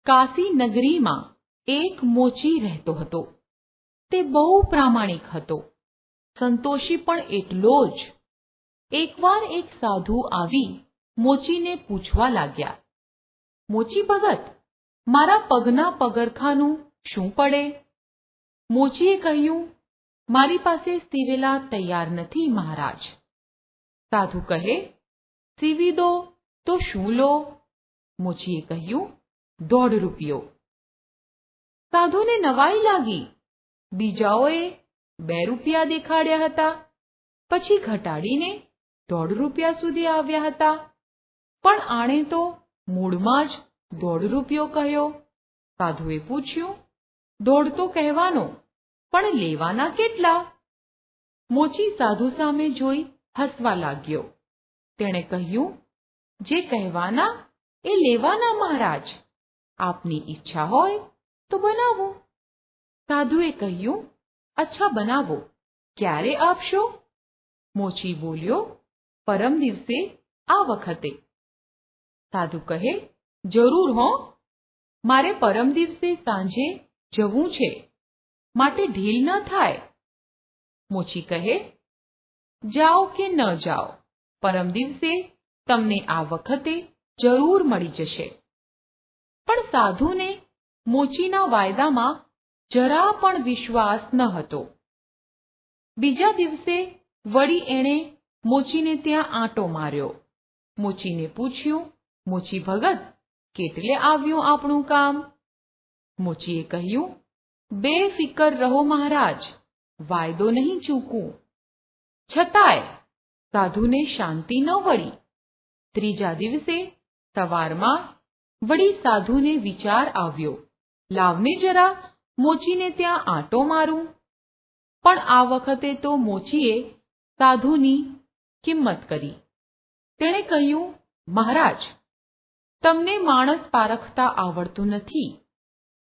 કાશી નગરીમાં એક મોચી રહેતો હતો. તે બહુ પ્રામાણિક હતો, સંતોષી પણ એટલો જ. એકવાર એક સાધુ આવી મોચીને પૂછવા લાગ્યા, મોચી ભગત, મારા પગના પગરખાનું શું પડે? મોચીએ કહ્યું, મારી પાસે સીવેલા તૈયાર નથી મહારાજ. સાધુ કહે, સીવી દો તો શું લો? મોચીએ કહ્યું, 1.5 રૂપિયો. સાધુને નવાઈ લાગી. બીજાઓએ 2 રૂપિયા દેખાડ્યા હતા, પછી ઘટાડીને 1.5 રૂપિયા સુધી આવ્યા હતા, પણ આણે તો મૂળમાં જ 1.5 રૂપિયો કહ્યો. સાધુએ પૂછ્યું, 1.5 તો કહેવાનો, પણ લેવાના કેટલા? મોચી સાધુ સામે જોઈ હસવા લાગ્યો. તેણે કહ્યું, જે કહેવાના એ લેવાના મહારાજ. આપની ઈચ્છા હોય તો બનાવો. સાધુએ કહ્યું, અચ્છા બનાવો. ક્યારે આપશો? મોચી બોલ્યો, પરમ દિવસે આ વખતે. સાધુ કહે, જરૂર હો, મારે પરમ દિવસે સાંજે જવું છે, માટે ઢીલ ન થાય. મોચી કહે, જાઓ કે ન જાઓ, પરમ દિવસે તમને આ વખતે જરૂર મળી જશે. પણ સાધુને મોચીના વાયદામાં જરા પણ વિશ્વાસ ન હતો. બીજા દિવસે વળી એણે મોચીને ત્યાં આંટો માર્યો. મોચીને પૂછ્યું, મોચી ભગત, કેટલે આવ્યું આપણું કામ? મોચીએ કહ્યું, બેફિકર રહો મહારાજ, વાયદો નહીં ચૂકું. છતાંય સાધુને શાંતિ ન વળી. ત્રીજા દિવસે સવારમાં વળી સાધુને વિચાર આવ્યો, લાવને જરા મોચીને ત્યાં આંટો મારું. પણ આ વખતે તો મોચીએ સાધુની કિંમત કરી. તેણે કહ્યું, મહારાજ, તમને માણસ પારખતા આવડતું નથી.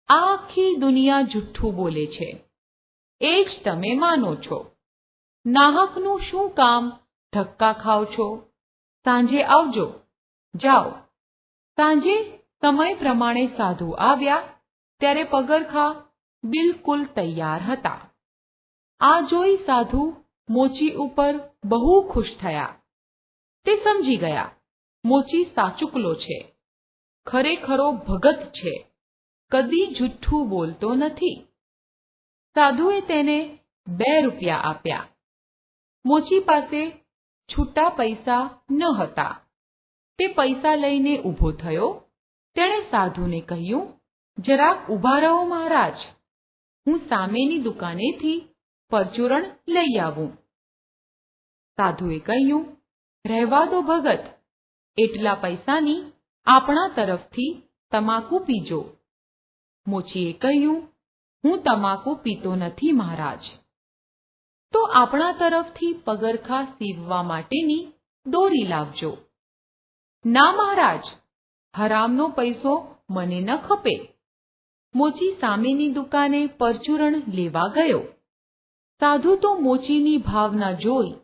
આખી દુનિયા જુઠ્ઠું બોલે છે, એ જ તમે માનો છો. નાહકનું શું કામ ધક્કા ખાવ છો? સાંજે આવજો. જાઓ. સાંજે સમય પ્રમાણે સાધુ આવ્યા ત્યારે પગરખા બિલકુલ તૈયાર હતા. આ જોઈ સાધુ મોચી ઉપર બહુ ખુશ થયા. તે સમજી ગયા, મોચી સાચુકલો છે, ખરેખરો ભગત છે, કદી જુઠ્ઠું બોલતો નથી. સાધુએ તેને 2 રૂપિયા આપ્યા. મોચી પાસે છૂટા પૈસા ન હતા. તે પૈસા લઈને ઊભો થયો. તેણે સાધુને કહ્યું, જરાક ઊભા રહો મહારાજ, હું સામેની દુકાનેથી પરચુરણ લઈ આવું. સાધુએ કહ્યું, રહેવા દો ભગત, એટલા પૈસાની આપણા તરફથી તમાકુ પીજો. મોચીએ કહ્યું, હું તમાકુ પીતો નથી મહારાજ. તો આપણા તરફથી પગરખા સીવવા માટેની દોરી લાવજો. ના મહારાજ, હરામનો પૈસો મને ન ખપે. મોચી સામેની દુકાને પરચુરણ લેવા ગયો. સાધુ તો મોચીની ભાવના જોઈ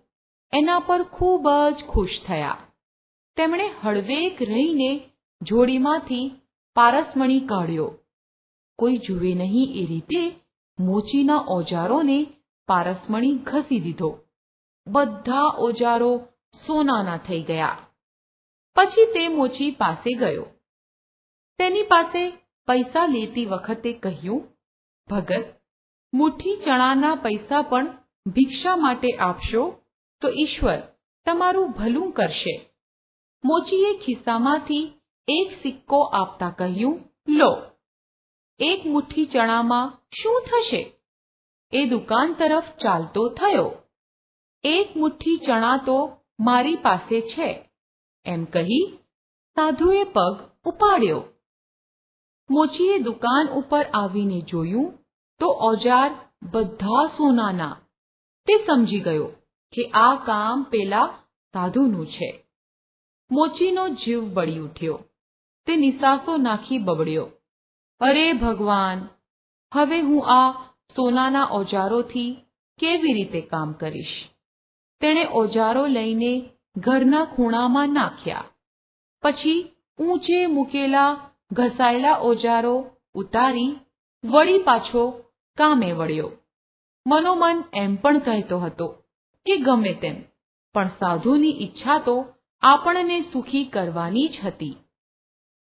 એના પર ખૂબ જ ખુશ થયા. તેમણે હળવેક રહીને જોડીમાંથી પારસમણી કાઢ્યો. કોઈ જુએ નહીં એ રીતે મોચીના ઓજારોને પારસમણી ઘસી દીધો. બધા ઓજારો સોનાના થઈ ગયા. પછી તે મોચી પાસે ગયો. તેની પાસે પૈસા લેતી વખતે કહ્યું, ભગત, મુઠ્ઠી ચણાના પૈસા પણ ભિક્ષા માટે આપશો તો ઈશ્વર તમારું ભલું કરશે. મોચીએ ખિસ્સામાંથી એક સિક્કો આપતા કહ્યું, લો. એક મુઠ્ઠી ચણામાં શું થશે? એ દુકાન તરફ ચાલતો થયો. એક મુઠ્ઠી ચણા તો મારી પાસે છે, એમ કહી સાધુએ પગ ઉપાડ્યો. મોચીએ દુકાન ઉપર આવીને જોયું તો ઓજાર બધા સોનાના. તે સમજી ગયો કે આ કામ પેલા સાધુનું છે. મોચીનો જીવ બળી ઉઠ્યો. તે નિસાસો નાખી બબડ્યો, અરે ભગવાન, હવે હું આ સોનાના ઓજારોથી કેવી રીતે કામ કરીશ? તેણે ઓજારો લઈને ઘરના ખૂણામાં નાખ્યા. પછી ઊંચે મૂકેલા ઘસાયેલા ઓજારો ઉતારી વળી પાછો કામે વળ્યો. મનોમન એમ પણ કહેતો હતો કે ગમે તેમ પણ સાધુની ઈચ્છા તો આપણને સુખી કરવાની જ હતી.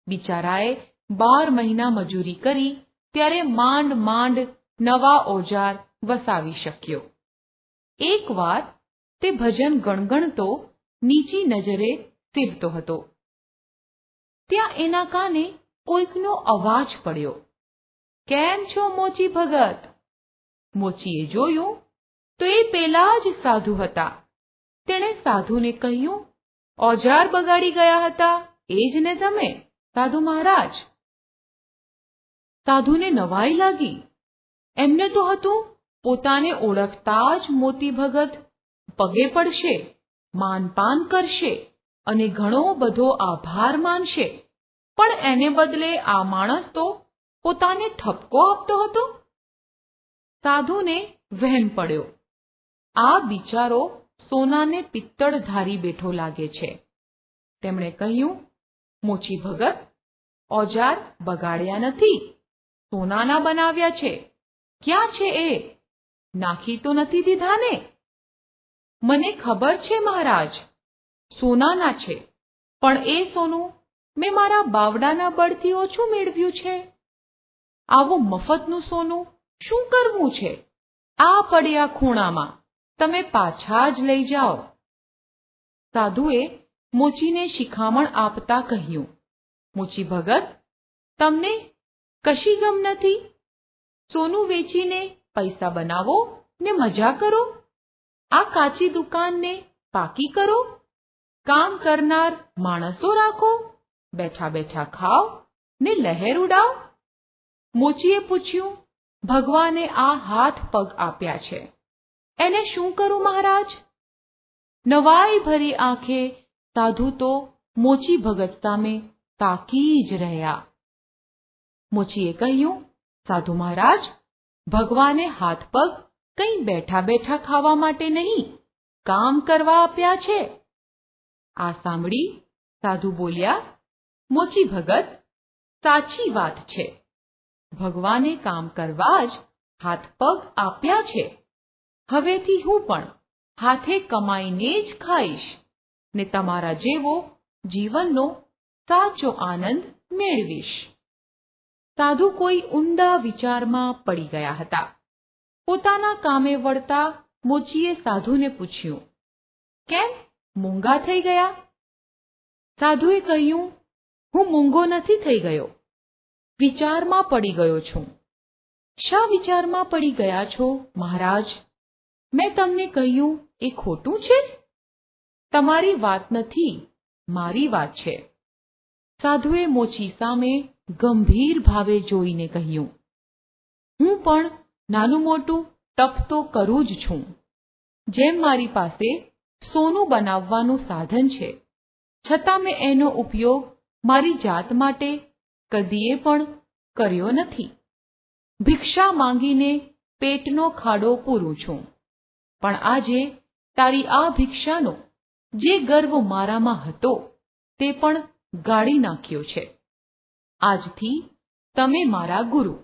બિચારાએ 12 મહિના મજૂરી કરી ત્યારે માંડ માંડ નવા ઓજાર વસાવી શક્યો. એકવાર તે ભજન ગણગણતો નીચી નજરે તીરતો હતો. ત્યાં એના કાને કોઈકનો અવાજ પડ્યો. કેમ છો મોચી ભગત? મોચીએ જોયું તો એ પેલા જ સાધુ હતા. તેણે સાધુને કહ્યું, ઓજાર બગાડી ગયા હતા એ જ ને તમે, સાધુ મહારાજ? સાધુને નવાઈ લાગી. એમને તો હતું પોતાને ઓળખતા જ મોતી ભગત પગે પડશે, માનપાન કરશે અને ઘણો બધો આભાર માનશે, પણ એને બદલે આ માણસ તો પોતાને ઠપકો આપતો હતો. સાધુને વહેમ પડ્યો, આ બિચારો સોનાને પિત્તળ ધારી બેઠો લાગે છે. તેમણે કહ્યું, મોચી ભગત, ઓજાર બગાડ્યા નથી, સોનાના બનાવ્યા છે. ક્યાં છે એ? નાખી તો નથી દીધા ને? મને ખબર છે મહારાજ, સોનાના છે, પણ એ સોનું મેં મારા બાવડાના બળથી ઓછું મેળવ્યું છે. આવું મફતનું સોનું શું કરવું છે? આ પડ્યા ખૂણામાં તમે પાછા જ લઈ જાઓ. સાધુએ મોચીને શિખામણ આપતા કહ્યું, મોચી ભગત, તમને કશી ગમ નથી? સોનું વેચીને પૈસા બનાવો ને મજા કરો. આ કાચી દુકાનને પાકી કરો. કામ કરનાર માણસો રાખો, બેઠા બેઠા ખાઓ ને લહેર ઉડાવ. મોચીએ પૂછ્યું, ભગવાને આ હાથ પગ આપ્યા છે, એને શું કરું મહારાજ? નવાઈ ભરી આંખે સાધુ તો મોચી ભગત સામે તાકી જ રહ્યા. મોચીએ કહ્યું, સાધુ મહારાજ, ભગવાને હાથ પગ કંઈ બેઠા બેઠા ખાવા માટે નહીં, કામ કરવા આપ્યા છે. આ સાંભળી સાધુ બોલ્યા, મોચી ભગત, સાચી વાત છે. ભગવાને કામ કરવા જ હાથ પગ આપ્યા છે. હવેથી હું પણ હાથે કમાઈને જ ખાઈશ ને તમારા જેવો જીવનનો સાચો આનંદ મેળવીશ. સાધુ કોઈ ઊંડા વિચારમાં પડી ગયા હતા. પોતાના કામે વળતા મોચીએ સાધુને પૂછ્યું, કેમ મૂંગા થઈ ગયા? સાધુએ કહ્યું, હું મૂંગો નથી થઈ ગયો, વિચારમાં પડી ગયો છું. શા વિચારમાં પડી ગયા છો મહારાજ? મેં તમને કહ્યું એ ખોટું છે? તમારી વાત નથી, મારી વાત છે. સાધુએ મોચી સામે ગંભીર ભાવે જોઈને કહ્યું, હું પણ નાનું મોટું તપ તો કરું જ છું. જેમ મારી પાસે સોનું બનાવવાનું સાધન છે, છતાં મેં એનો ઉપયોગ મારી જાત માટે કદીએ પણ કર્યો નથી. ભિક્ષા માંગીને પેટનો ખાડો પૂરું છું, પણ આજે તારી આ ભિક્ષાનો જે ગર્વ મારામાં હતો તે પણ ગાળી નાખ્યો છે. આજથી તમે મારા ગુરુ,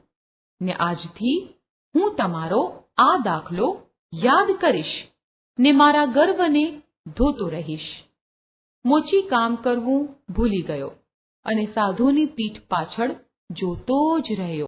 ને આજથી હું તમારો આ દાખલો યાદ કરીશ ને મારા ગર્વને ધોતો રહીશ. મોચી કામ કરવું ભૂલી ગયો અને સાધુની પીઠ પાછળ જોતો જ રહ્યો.